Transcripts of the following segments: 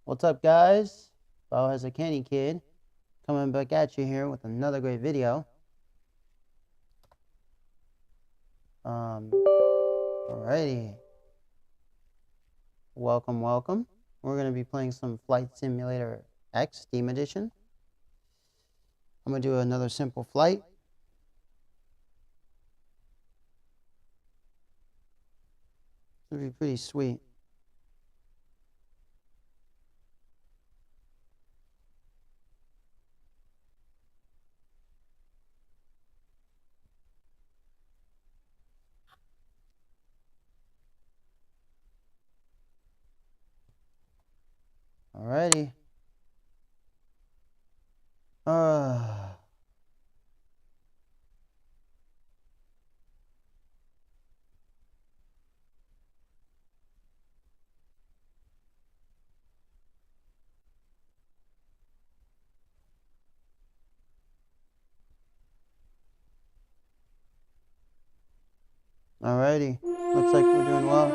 What's up, guys? Bo has a Candy Kid coming back at you here with another great video. Alrighty. Welcome. We're going to be playing some Flight Simulator X Steam Edition. I'm going to do another simple flight. It's going to be pretty sweet. Alrighty. Alrighty. Looks like we're doing well.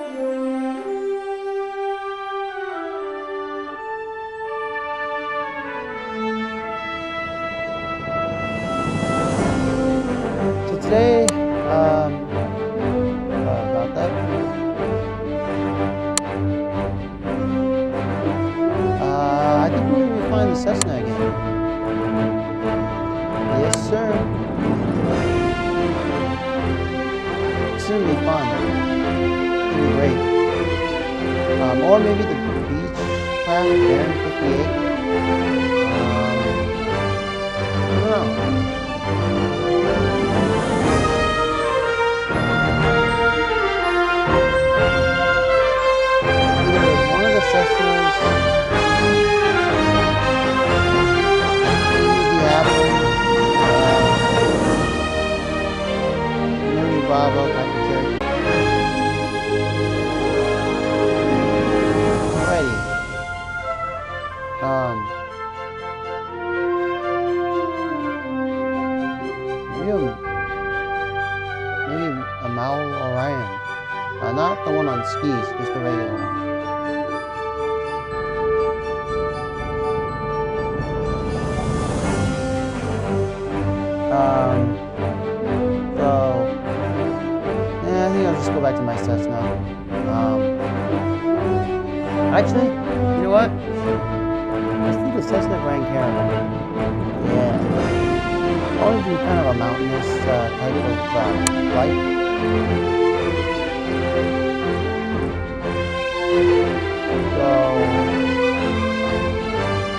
Today, about that. I think we're going to be flying the Cessna again. Yes, sir. It's going to be fun. It's going to be great. Or maybe the beach craft there in 58. I don't know. Cessnas, Mooney Bravo, Alrighty. Maybe a Mal Orion. Not the one on skis, just the regular one. I think I'll just go back to my Cessna. Actually, you know what? Let's do the Cessna Grand Caravan. Yeah. I want to do kind of a mountainous type of flight. So,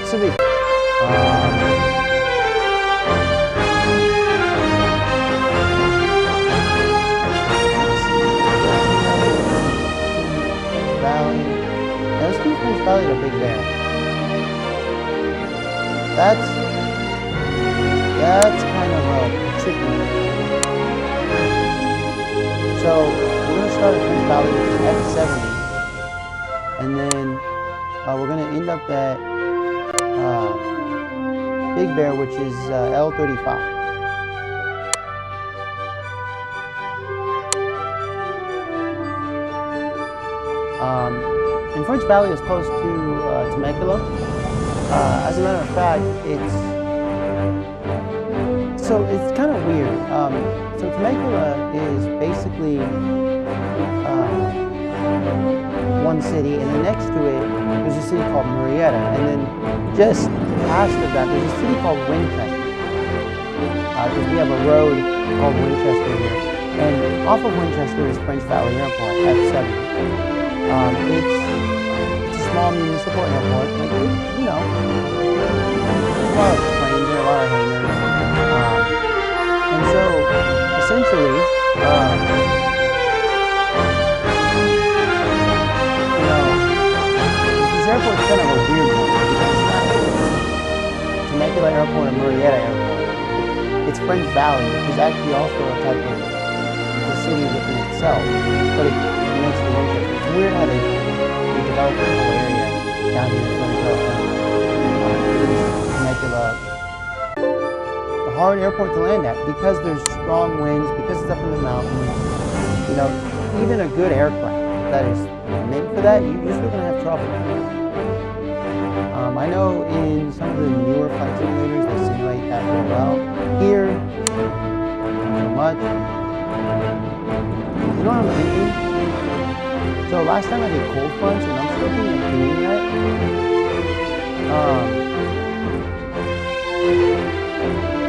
this will be Valley to Big Bear. That's kind of tricky. So we're going to start at French Valley, which is F70, and then we're going to end up at Big Bear, which is L35. And French Valley is close to Temecula. As a matter of fact, it's kind of weird. So Temecula is basically one city, and then next to it, there's a city called Murrieta, and then just past of that, there's a city called Winchester. Because we have a road called Winchester here, and off of Winchester is French Valley Airport, F70. It's a small municipal airport, like, you know, there's a lot of planes and a lot of hangars, and so, essentially, you know, this airport's kind of a weird one, because it's not Temecula Airport and Murrieta Airport. It's French Valley, which is actually also a type of a city within itself, but it makes the Winchester. It's weird how they developed this whole area down here in Southern California. Temecula, the hard airport to land at, because there's strong winds, because it's up in the mountains. You know, even a good aircraft that is meant for that, you're still going to have trouble. I know in some of the newer flight simulators they simulate that really well. Here, not so much. You know what I'm thinking? So last time I did cold fronts, and I'm still thinking of doing that.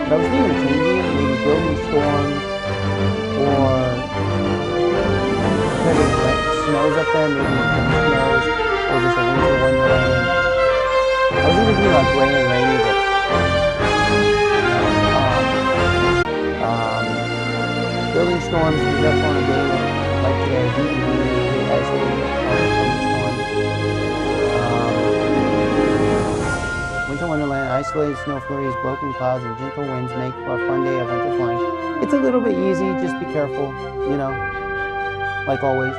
But I was thinking of changing it, maybe building storms, or because it snows up there, maybe heavy snows, or just a winter wonderland. I was even thinking about gray and rainy, but building storms, you definitely want to do it like today, heat and humidity, isolated from the storms. Winter wonderland, isolated snow flurries, broken clouds, and gentle winds make for a fun day of winter flying. It's a little bit easy, just be careful, you know, like always.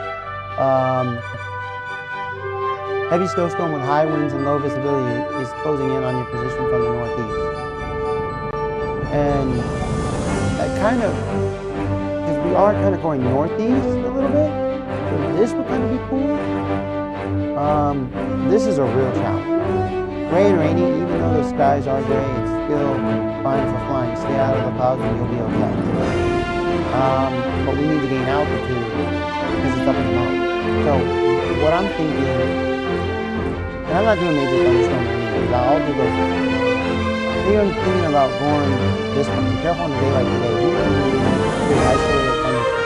Heavy snowstorm with high winds and low visibility is closing in on your position from the northeast. And that kind of, because we are kind of going northeast a little bit, so this would kind of be cool. This is a real challenge. Gray and rainy, even though the skies are gray, it's still fine for flying. Stay out of the clouds and you'll be okay. But we need to gain altitude because it's up in the mountains. So what I'm thinking, and I'm not doing major thunderstorm anyways, I'll do those. Maybe I'm thinking about going this one. Be careful on a day like today. We can do isolated thunderstorm.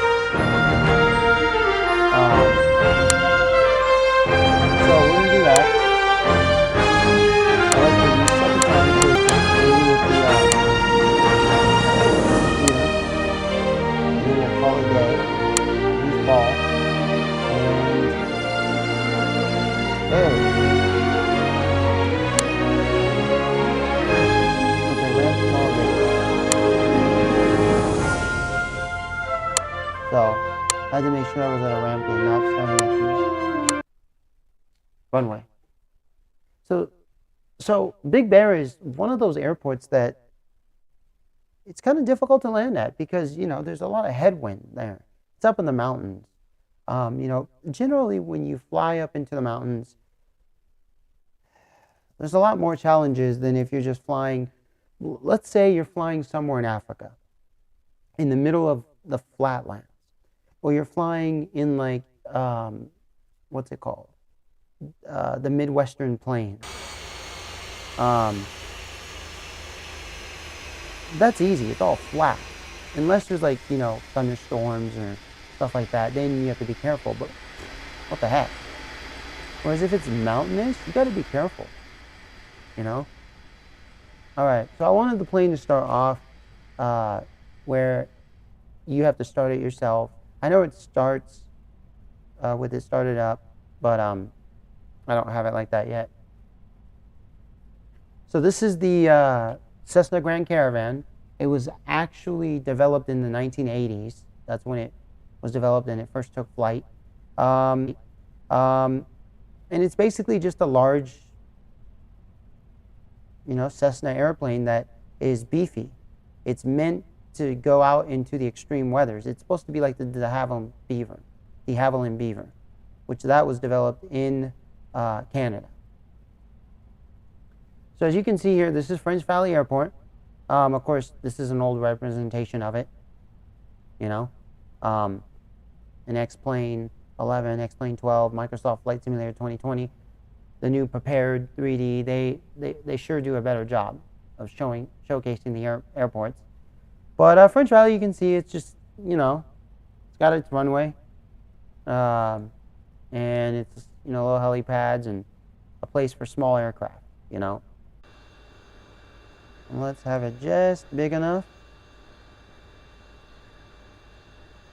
So we're going to do that. I like to reset the time maybe with the and then we'll call it a day. We fall. And there. Okay, ramp small rate. So I had to make sure I was at a ramp and not starting at the runway. So Big Bear is one of those airports that it's kind of difficult to land at because, you know, there's a lot of headwind there. It's up in the mountains. You know, generally when you fly up into the mountains, there's a lot more challenges than if you're just flying. Let's say you're flying somewhere in Africa, in the middle of the flatlands, or you're flying in like, what's it called? The Midwestern Plains. That's easy. It's all flat. Unless there's like, you know, thunderstorms or stuff like that, then you have to be careful. But what the heck? Whereas if it's mountainous, you got to be careful. You know? All right. So I wanted the plane to start off where you have to start it yourself. I know it starts with it started up, but I don't have it like that yet. So this is the Cessna Grand Caravan. It was actually developed in the 1980s. That's when it was developed and it first took flight. And it's basically just a large, you know, Cessna airplane that is beefy. It's meant to go out into the extreme weathers. It's supposed to be like the de Havilland Beaver, which that was developed in Canada. So as you can see here, this is French Valley Airport. Of course, this is an old representation of it. You know, an X-Plane 11, X-Plane 12, Microsoft Flight Simulator 2020, the new Prepared 3D. They sure do a better job of showcasing the airports. But French Valley, you can see it's just, you know, it's got its runway, and it's, you know, little helipads and a place for small aircraft. You know. And let's have it just big enough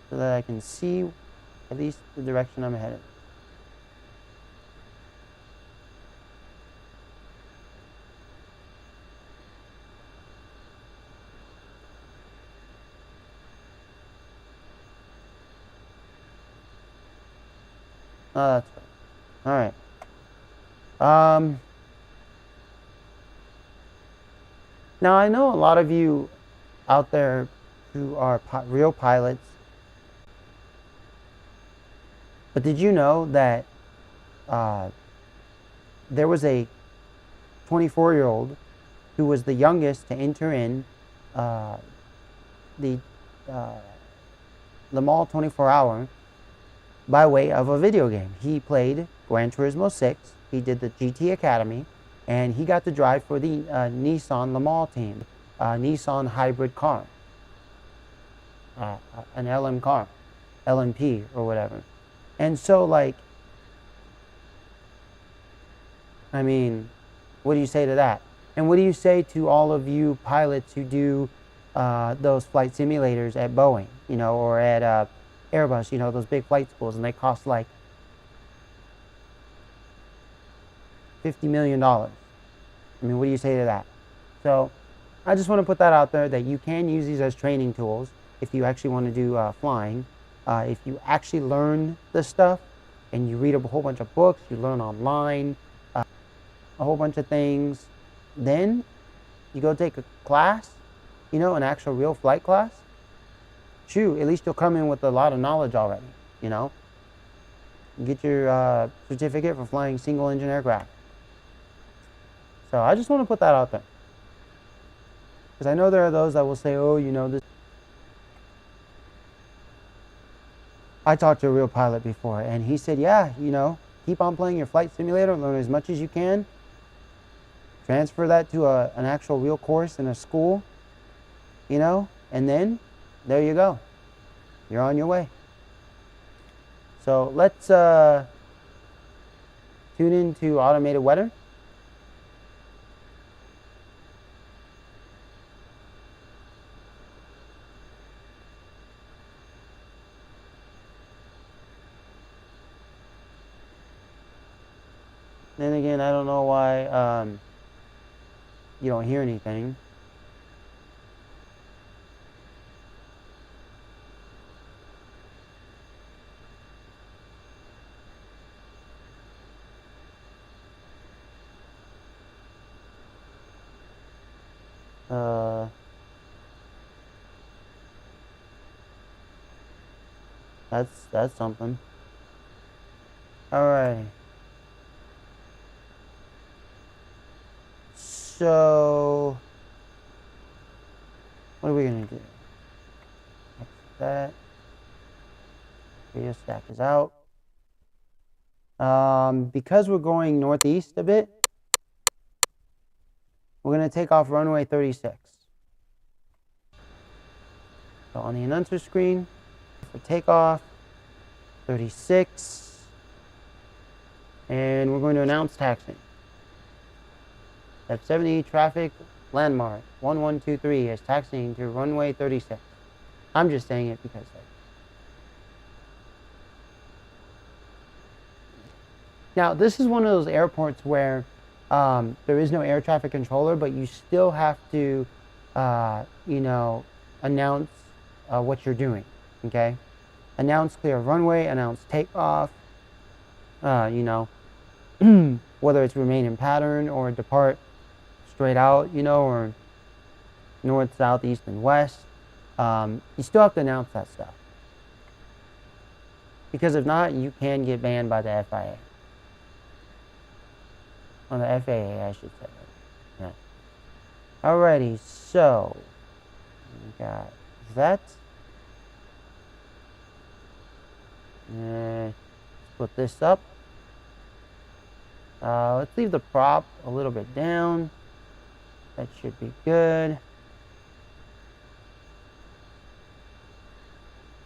so that I can see at least the direction I'm headed. Oh, that's right. All right. Now, I know a lot of you out there who are real pilots, but did you know that there was a 24-year-old who was the youngest to enter in the Le Mans 24-hour by way of a video game. He played Gran Turismo 6, he did the GT Academy, and he got to drive for the Nissan Le Mans team, Nissan hybrid car, an LM car, LMP or whatever. And so, like, I mean, what do you say to that? And what do you say to all of you pilots who do those flight simulators at Boeing, you know, or at Airbus, you know, those big flight schools, and they cost like $50 million. I mean, what do you say to that? So I just want to put that out there, that you can use these as training tools if you actually want to do flying. If you actually learn this stuff and you read a whole bunch of books, you learn online, a whole bunch of things, then you go take a class, you know, an actual real flight class. Shoot, at least you'll come in with a lot of knowledge already, you know. Get your certificate for flying single engine aircraft. So I just want to put that out there, because I know there are those that will say, oh, you know, this. I talked to a real pilot before, and he said, yeah, you know, keep on playing your flight simulator, learn as much as you can, transfer that to an actual real course in a school, you know, and then there you go. You're on your way. So let's tune into automated weather. Then again, I don't know why you don't hear anything. That's something. All right. So what are we gonna do? Exit that. Video stack is out. Because we're going northeast a bit, we're gonna take off runway 36. So on the announcer screen, for takeoff, 36, and we're going to announce taxiing. F70 traffic landmark 1123 is taxiing to runway 36. I'm just saying it because now this is one of those airports where there is no air traffic controller, but you still have to you know, announce what you're doing. Okay, announce clear runway, announce takeoff, you know, whether it's remain in pattern or depart straight out, you know, or north, south, east, and west. You still have to announce that stuff, because if not, you can get banned by the FIA. On the FAA, I should say. Yeah. Alrighty, so we got that. Let's put this up. Let's leave the prop a little bit down. That should be good.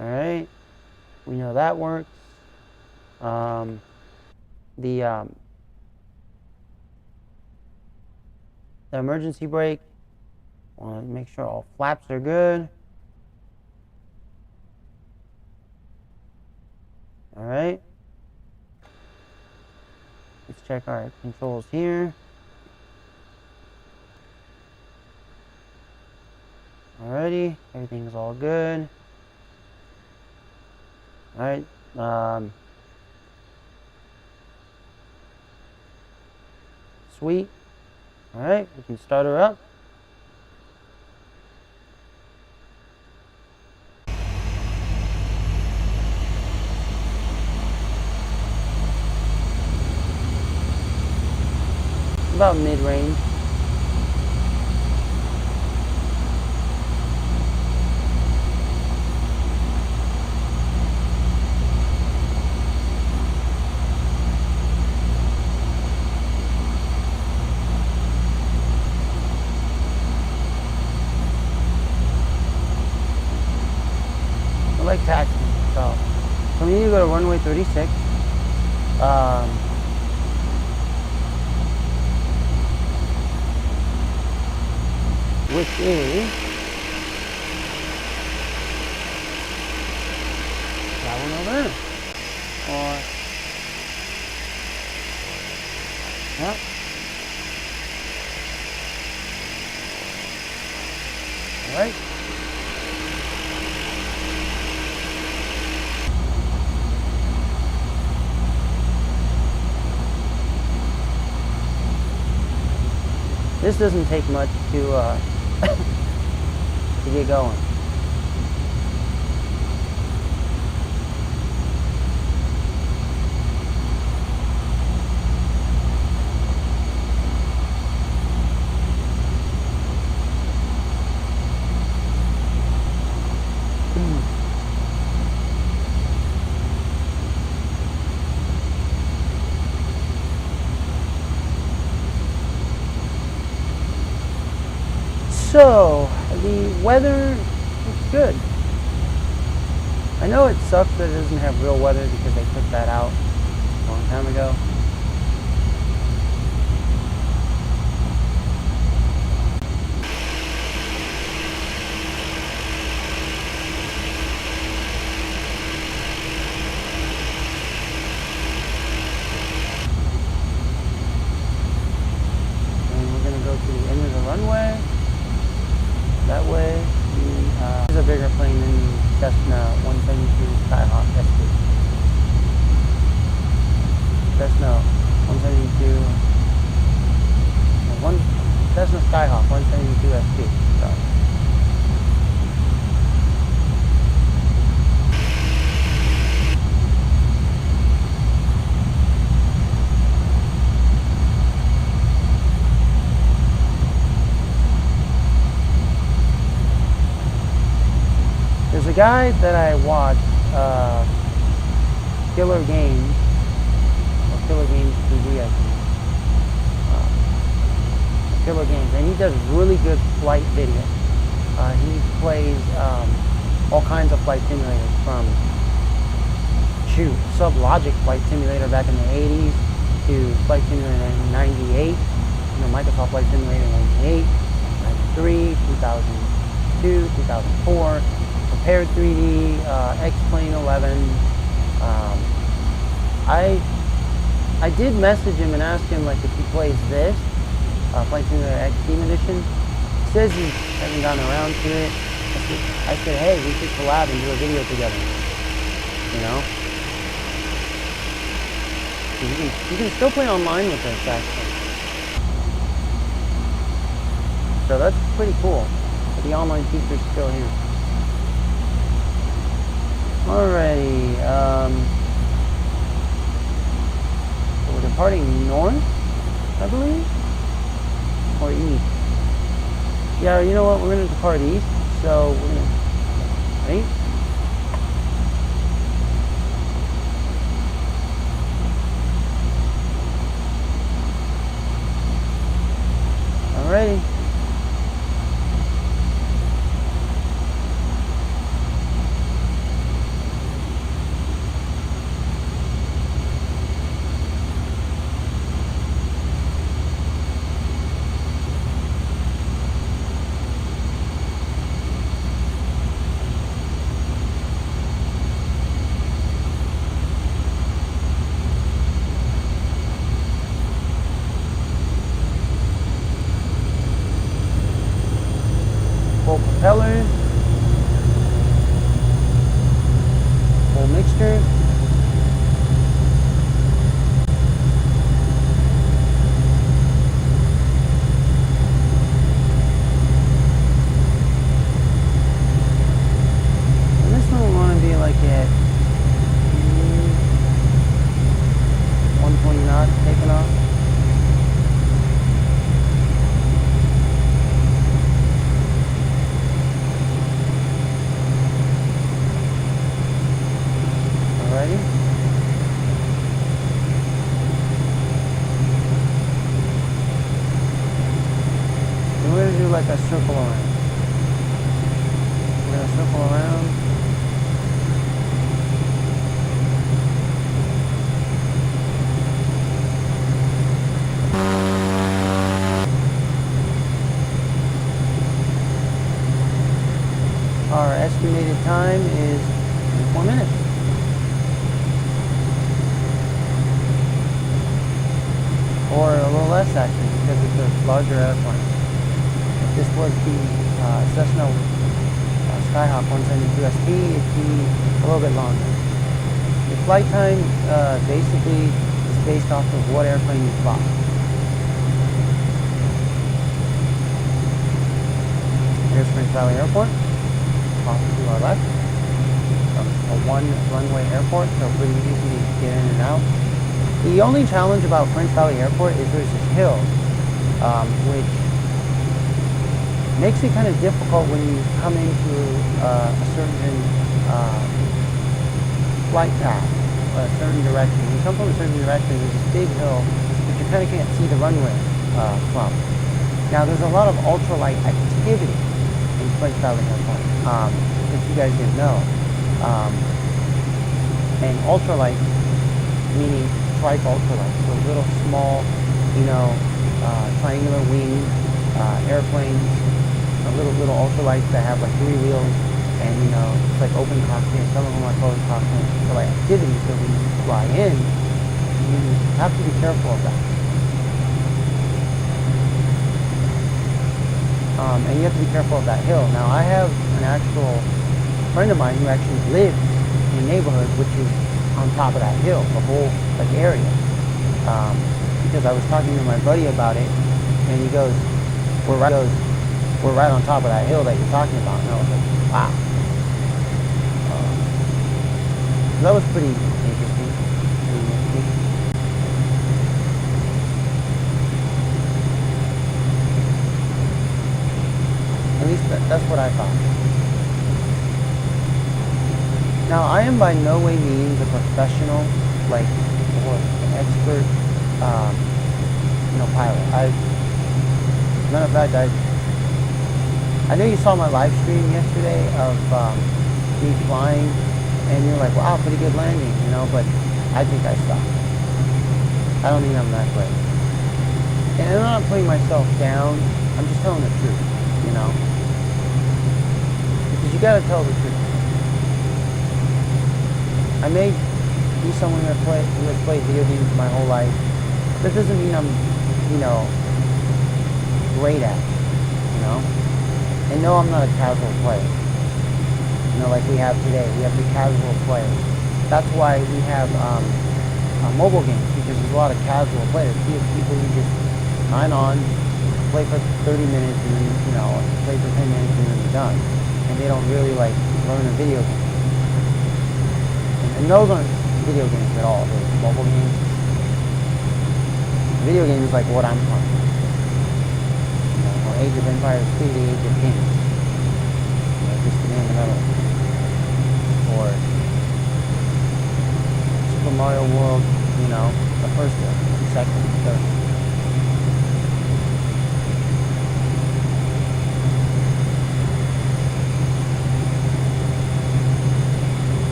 Alright, we know that works. The emergency brake, want to make sure all flaps are good. Alright, let's check our controls here. Alrighty, everything's all good. Alright, sweet. Alright, we can start her up. about mid-range. I like taxiing, so we need to go to runway 36. Which is that one over there. Or, yep. All right. This doesn't take much to to get going. So, the weather is good. I know it sucks that it doesn't have real weather because they took that out a long time ago. And we're going to go to the end of the runway. That way, this is a bigger plane than the Cessna 172 Skyhawk SP. Cessna 172, Cessna Skyhawk 172 SP. So. There's a guy that I watch, Killer Games, or Killer Games TV, I think. Killer Games, and he does really good flight videos. He plays all kinds of flight simulators, from Sublogic Flight Simulator back in the 80s to Flight Simulator in 98, Microsoft Flight Simulator 98, 93, 2002, 2004. Prepared 3D, X-Plane 11. I did message him and ask him, like, if he plays this Flight Simulator X Team Edition. He says he hasn't gotten around to it. I said, hey, we should collab and do a video together. You know, you can still play online with this, actually. So that's pretty cool. But the online feature's still here. Alrighty, so we're departing north, I believe, or east. Yeah, you know what, we're going to depart east, so we're going to, right? Alrighty. like a circle around. We're gonna circle around. Our estimated time is 4 minutes. Or a little less actually, because it's a larger airplane. If this was the Cessna Skyhawk 172 SP, it'd be a little bit longer. The flight time basically is based off of what airplane you fly. Here's Prince Valley Airport, off to our left. A one runway airport, so pretty easy to get in and out. The only challenge about Prince Valley Airport is there's this hill, which makes it kind of difficult when you come into a certain flight path, a certain direction. When you come from a certain direction, there's this big hill that you kind of can't see the runway from. Now, there's a lot of ultralight activity in Prince Valley Airport, if you guys didn't know. And ultralight, meaning trike ultralight, so little small, triangular wing airplanes, little ultralights that have like 3 wheels, and it's like open cockpit. Some of them are closed cockpit. So like activity, so when you fly in, you have to be careful of that. And you have to be careful of that hill. Now I have an actual friend of mine who actually lives in a neighborhood which is on top of that hill, the whole like area. Because I was talking to my buddy about it, and he goes, we're right on top of that hill that you're talking about. And I was like, wow. So that was pretty interesting. At least that's what I thought. Now, I am by no way means a professional, or an expert, pilot. Matter of fact, I know you saw my live stream yesterday of me flying, and you're like, wow, pretty good landing, but I think I suck. I don't think I'm that great. And I'm not putting myself down, I'm just telling the truth, because you gotta tell the truth. I may be someone who has played video games my whole life. That doesn't mean I'm, great at it, And no, I'm not a casual player. Like we have today. We have the casual players. That's why we have mobile games, because there's a lot of casual players. People who just sign on, play for 30 minutes, and then, play for 10 minutes, and then they're done. And they don't really, learn a video game. And those aren't video games at all. They're mobile games. Video games is like what I'm playing. Age of Empires 2, the Age of Kings. Just to name another one. Or Super Mario World, the first one, the second, the third.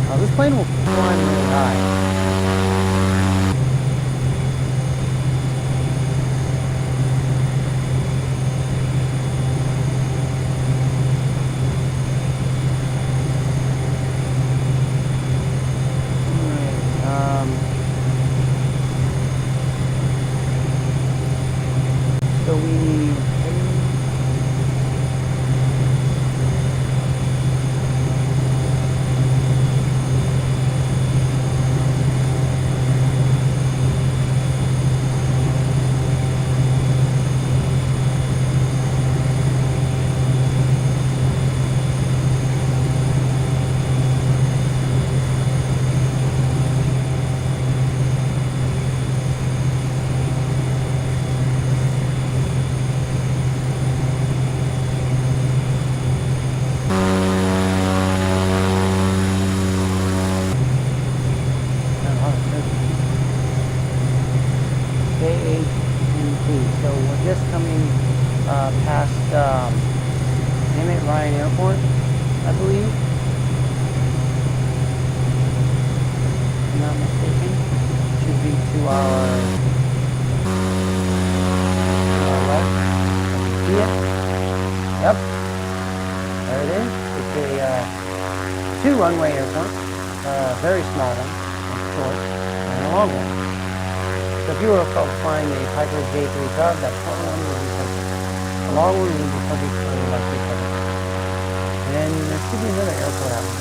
Now this plane will climb really high. So we're just coming past Emmett Ryan Airport, I believe. If I'm not mistaken. Should be to our left. See it? Yep. There it is. It's a two-runway airport. Very small one, of course, and a long one. So if you were flying a Piper J3 Cub, that short one would be perfect. The long one would be perfect for the luxury cover. And then there should be another airport out here.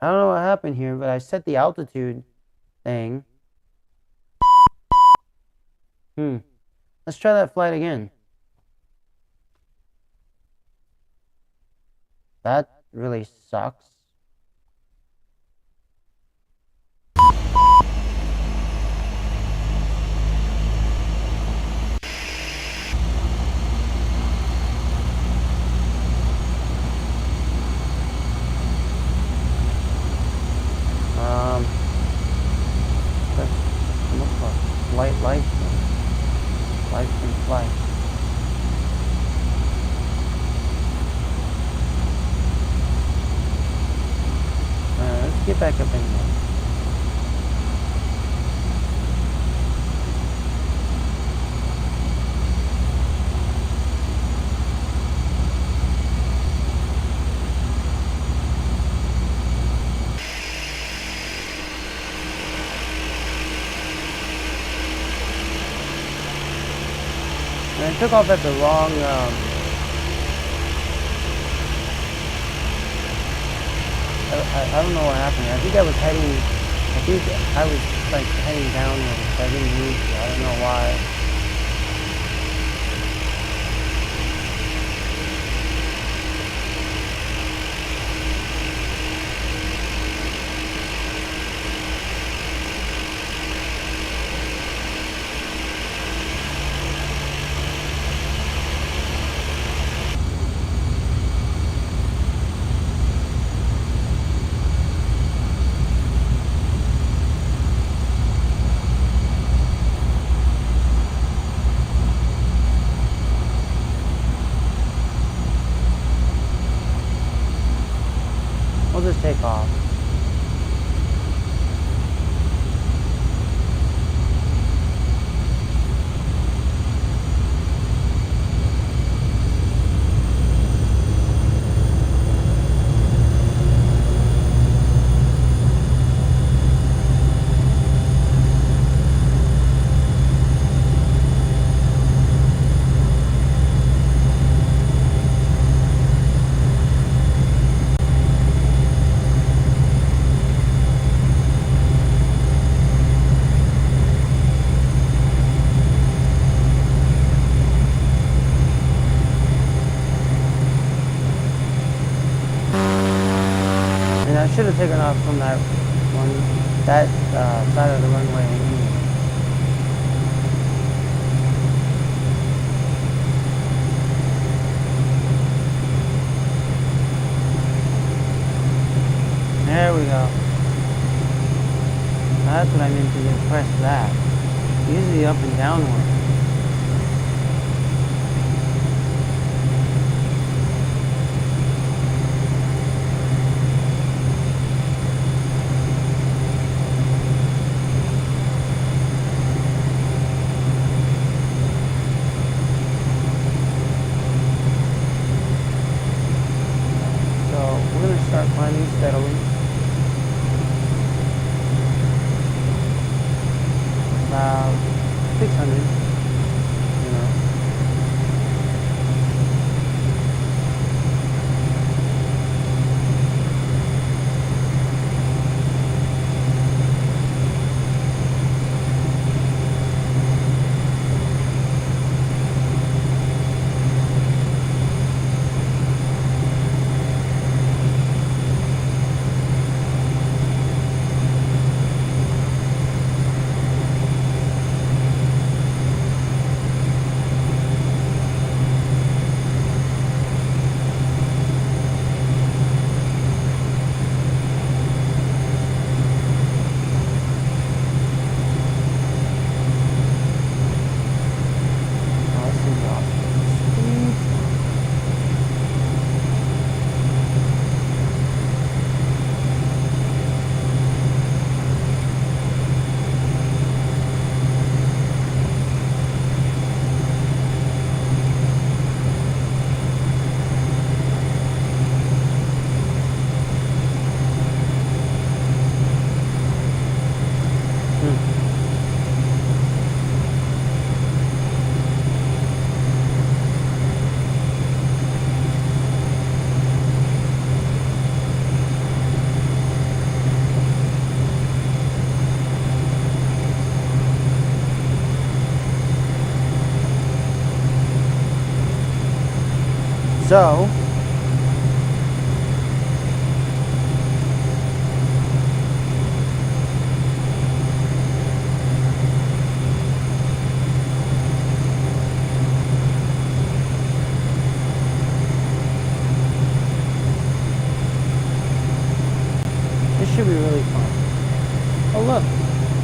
I don't know what happened here, but I set the altitude thing. Let's try that flight again. That really sucks. Let's look for life and flight. Let's get back up in there. And I took off at the wrong, I don't know what happened. I think I was like heading downwards. I didn't need to. I don't know why. We'll just take off. I should have taken off from that side of the runway anyway. There we go. That's what I meant to do, press that. Usually up and downward. So, this should be really fun. Oh look,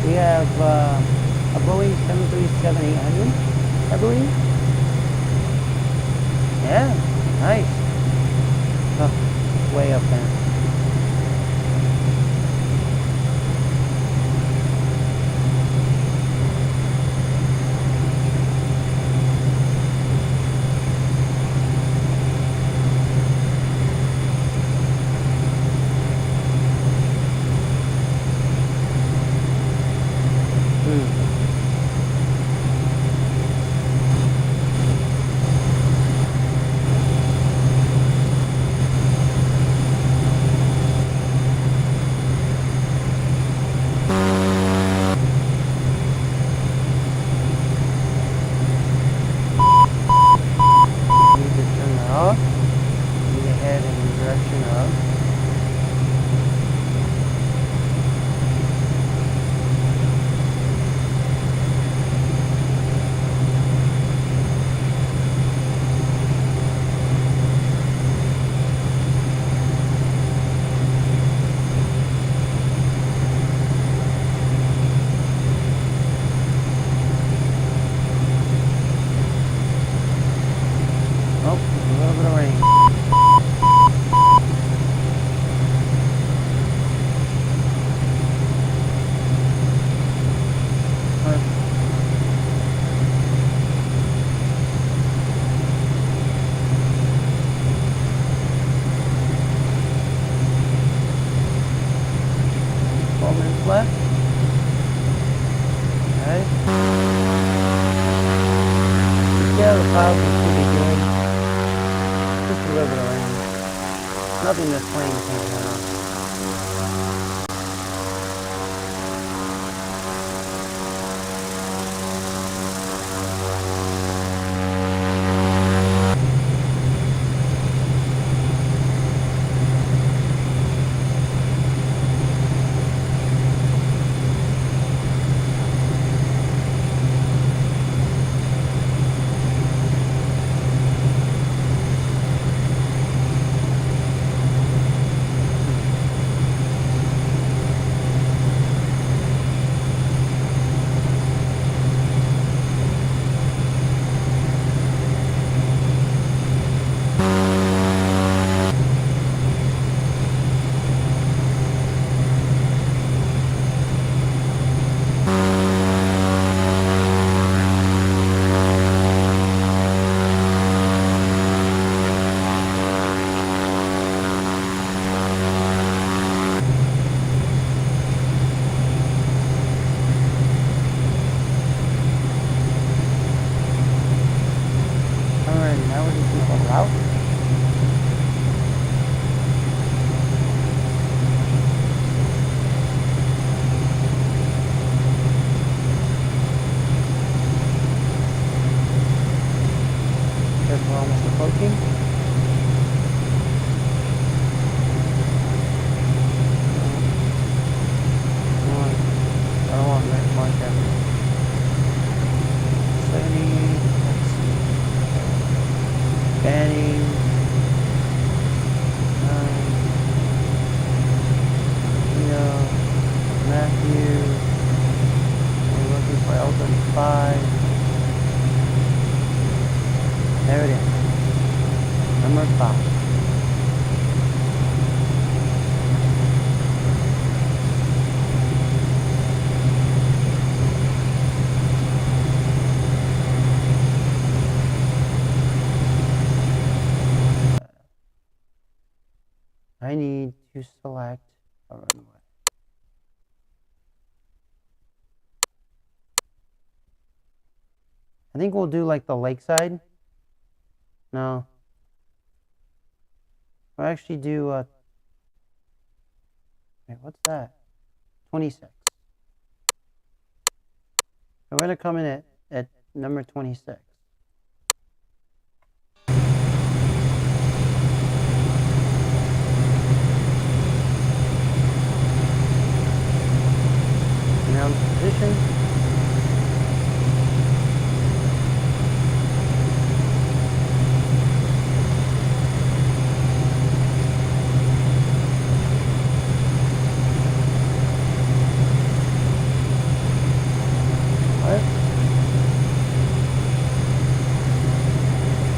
we have a Boeing 737-800, I believe. Yeah, nice. Oh, way up there. Left. Okay. Yeah, the clouds should be good. Just a little bit of rain. Nothing this plane can't handle. We're almost approaching. I don't want to mark everything. 70, let's see. Banning. 9. Matthew. We're looking for L35. There it is. Number 5. I need to select a runway. I think we'll do like the lakeside. No. We'll actually do, wait, what's that? 26. We're going to come in at number 26.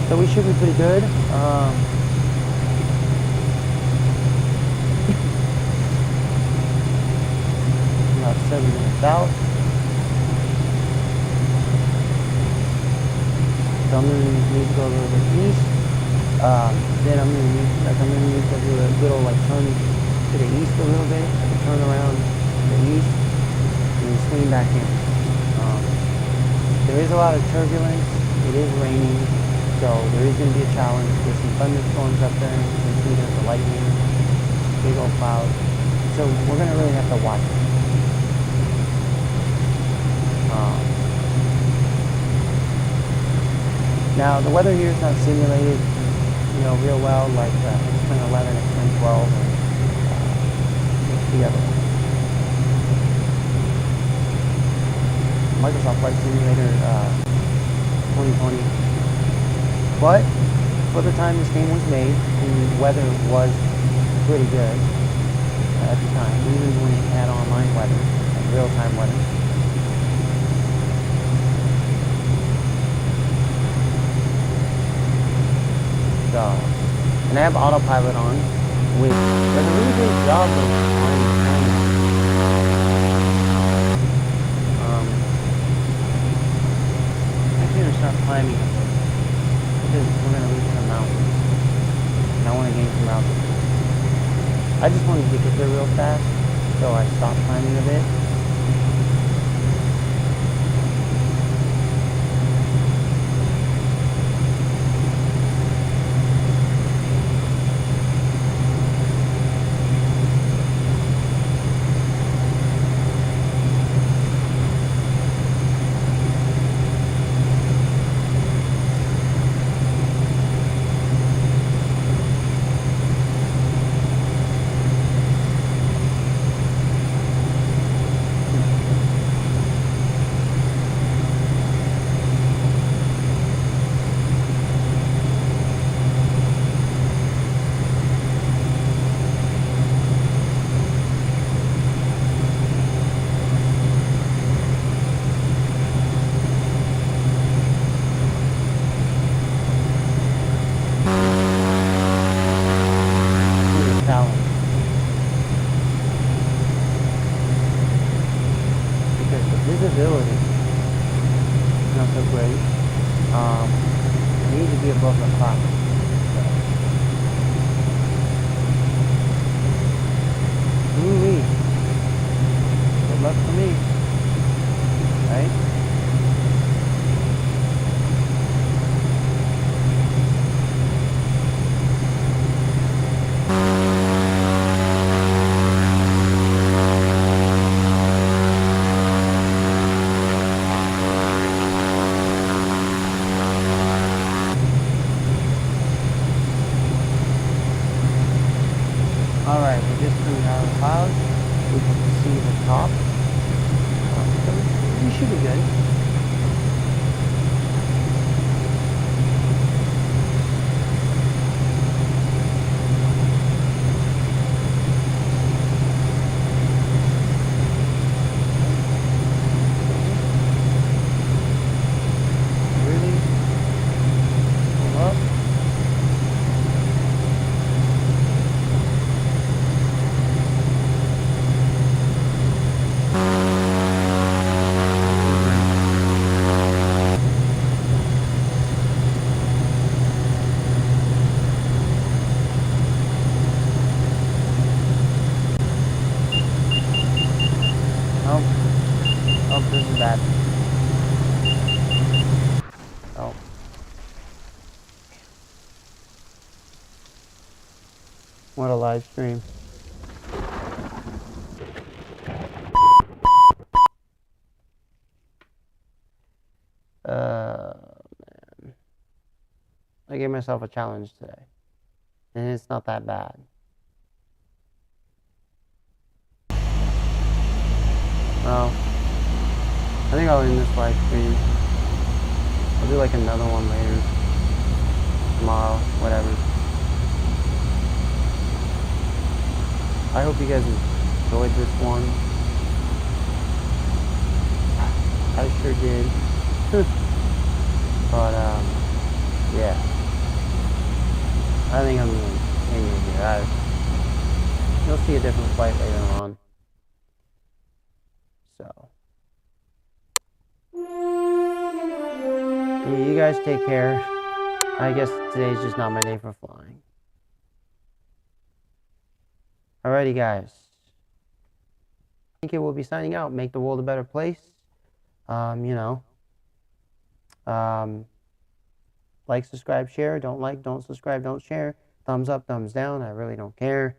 So we should be pretty good. About 7 minutes out. So I'm gonna need to go a little bit east. Then I'm gonna need to do a little like turn to the east a little bit, like a turn around to the east, and then swing back in. There is a lot of turbulence. It is raining, so there is gonna be a challenge. There's some thunderstorms up there. You can see there's the lightning, big old clouds. So we're gonna really have to watch it. Now the weather here is not simulated, real well, like X10 11, X10 12, or the other Microsoft Flight Simulator 2020. But for the time this game was made, the weather was pretty good at the time, even when it had online weather, like real-time weather. And I have autopilot on, which does a really good job of timing. Actually, I'm gonna start climbing a bit because we're gonna reach the mountain, and I want to gain some altitude. I just wanted to get there real fast, so I stopped climbing a bit. Visibility not so great. I need to be above the cloud. Ooh-wee. Good luck for me. Right? Alright, we're just coming out of the clouds. We can see the top. So we should be good. Really? Pull up. Oh, this is bad. Oh. What a live stream. Man. I gave myself a challenge today. And it's not that bad. Well, I think I'll end this live stream. I'll do like another one later. Tomorrow, whatever. I hope you guys enjoyed this one. I sure did. But, yeah. I think I'm ending here. You'll see a different flight later on. So, you guys take care. I guess today's just not my day for flying. Alrighty, guys. I think it will be signing out. Make the world a better place. You know. Like, subscribe, share. Don't like, don't subscribe, don't share. Thumbs up, thumbs down. I really don't care.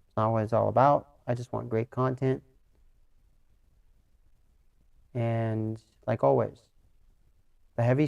It's not what it's all about. I just want great content. And like always, the heavy